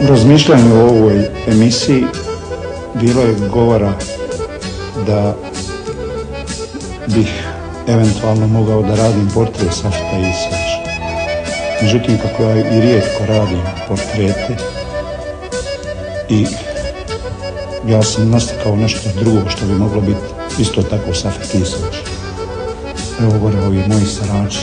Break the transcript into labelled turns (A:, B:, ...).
A: U razmišljanju o ovoj emisiji bilo je govora da bih eventualno mogao da radim portret Safeta Isovića. Međutim, kako ja i rijetko radim portrete i ja sam naslikao nešto drugo što bi moglo biti isto tako Safet Isović. Evo gore ovi moji sarači.